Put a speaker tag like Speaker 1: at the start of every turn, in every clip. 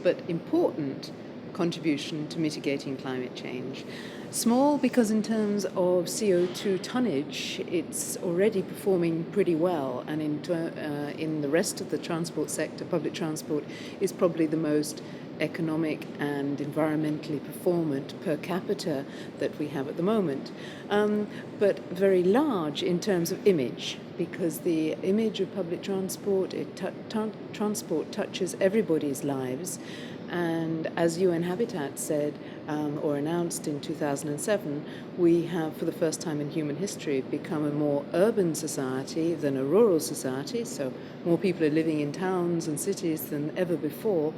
Speaker 1: but important contribution to mitigating climate change. Small because in terms of CO2 tonnage, it's already performing pretty well, and in the rest of the transport sector, public transport is probably the most economic and environmentally performant per capita that we have at the moment, but very large in terms of image, because the image of public transport, transport touches everybody's lives. And as UN Habitat said, or announced in 2007, we have, for the first time in human history, become a more urban society than a rural society. So more people are living in towns and cities than ever before.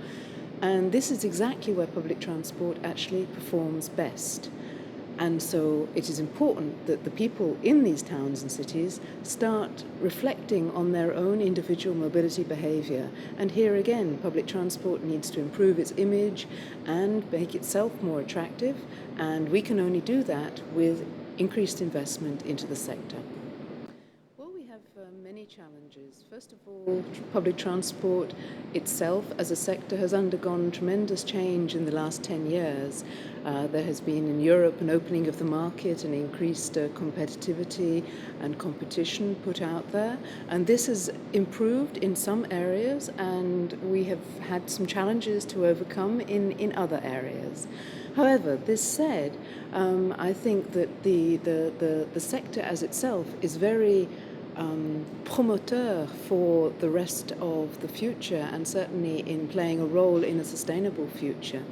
Speaker 1: And this is exactly where public transport actually performs best. And so it is important that the people in these towns and cities start reflecting on their own individual mobility behavior. And here again, public transport needs to improve its image and make itself more attractive. And we can only do that with increased investment into the sector. Well, we have many challenges. First of all, public transport itself as a sector has undergone tremendous change in the last 10 years. There has been in Europe an opening of the market and increased competitivity and competition put out there. And this has improved in some areas, and we have had some challenges to overcome in other areas. However, this said, I think that the sector as itself is very promoteur for the rest of the future, and certainly in playing a role in a sustainable future.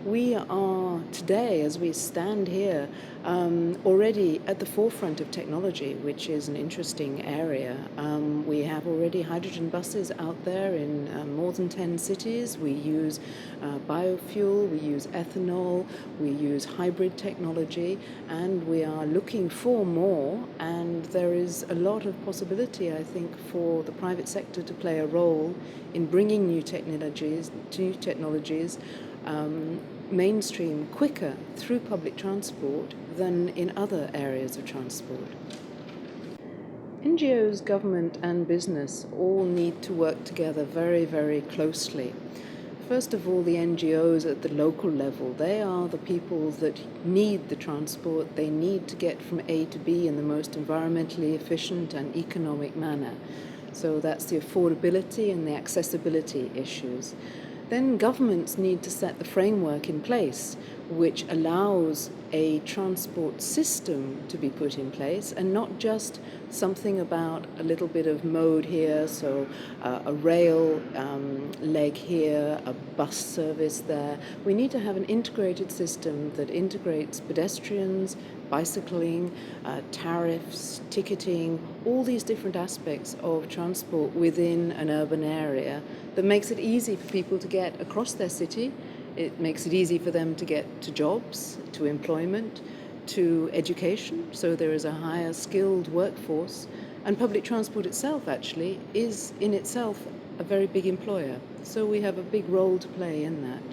Speaker 1: We are today, as we stand here, already at the forefront of technology, which is an interesting area. We have already hydrogen buses out there in more than 10 cities. We use biofuel, we use ethanol, we use hybrid technology, and we are looking for more. And there is a lot of possibility, I think, for the private sector to play a role in bringing new technologies mainstream quicker through public transport than in other areas of transport. NGOs, government and business all need to work together very, very closely. First of all, the NGOs at the local level, they are the people that need the transport. They need to get from A to B in the most environmentally efficient and economic manner. So that's the affordability and the accessibility issues. Then governments need to set the framework in place which allows a transport system to be put in place, and not just something about a little bit of mode here, so a rail leg here, a bus service there. We need to have an integrated system that integrates pedestrians, bicycling, tariffs, ticketing, all these different aspects of transport within an urban area that makes it easy for people to get across their city. It makes it easy for them to get to jobs, to employment, to education, so there is a higher skilled workforce. And public transport itself actually is in itself a very big employer, so we have a big role to play in that.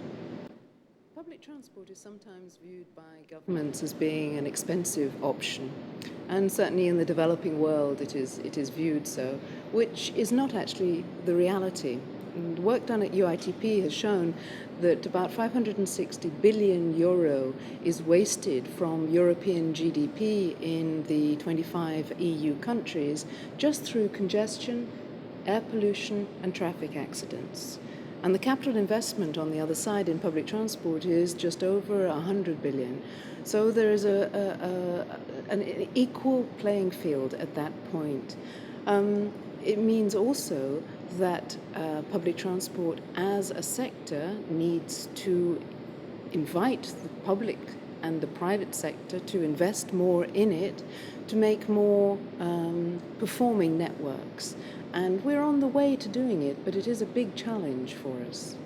Speaker 1: Public transport is sometimes viewed by governments as being an expensive option, and certainly in the developing world it is viewed so, which is not actually the reality. And work done at UITP has shown that about 560 billion euro is wasted from European GDP in the 25 EU countries just through congestion, air pollution and traffic accidents. And the capital investment on the other side in public transport is just over 100 billion. So there is an equal playing field at that point. It means also that public transport as a sector needs to invite the public and the private sector to invest more in it, to make more performing networks. And we're on the way to doing it, but it is a big challenge for us.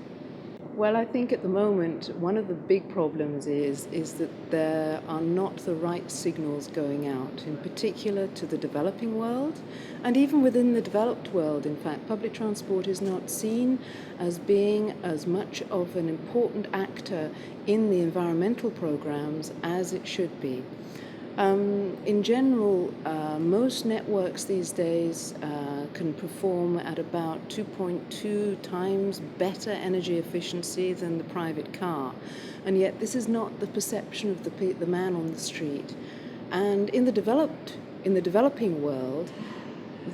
Speaker 1: Well, I think at the moment one of the big problems is that there are not the right signals going out, in particular to the developing world. And even within the developed world, in fact, public transport is not seen as being as much of an important actor in the environmental programs as it should be. In general, most networks these days can perform at about 2.2 times better energy efficiency than the private car. And yet this is not the perception of the man on the street. And in the developing world,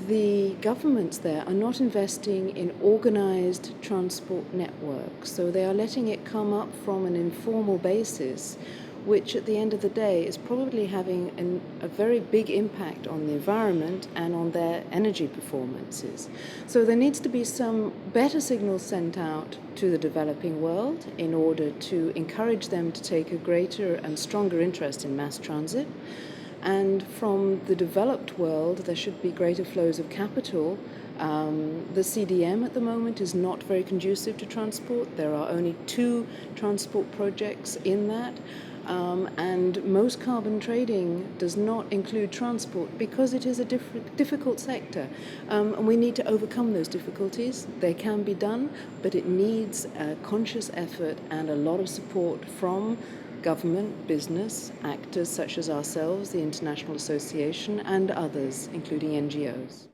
Speaker 1: the governments there are not investing in organized transport networks. So they are letting it come up from an informal basis, which at the end of the day is probably having a very big impact on the environment and on their energy performances. So there needs to be some better signals sent out to the developing world in order to encourage them to take a greater and stronger interest in mass transit. And from the developed world, there should be greater flows of capital. The CDM at the moment is not very conducive to transport. There are only 2 transport projects in that. And most carbon trading does not include transport because it is a difficult sector. And we need to overcome those difficulties. They can be done, but it needs a conscious effort and a lot of support from government, business, actors such as ourselves, the International Association, and others, including NGOs.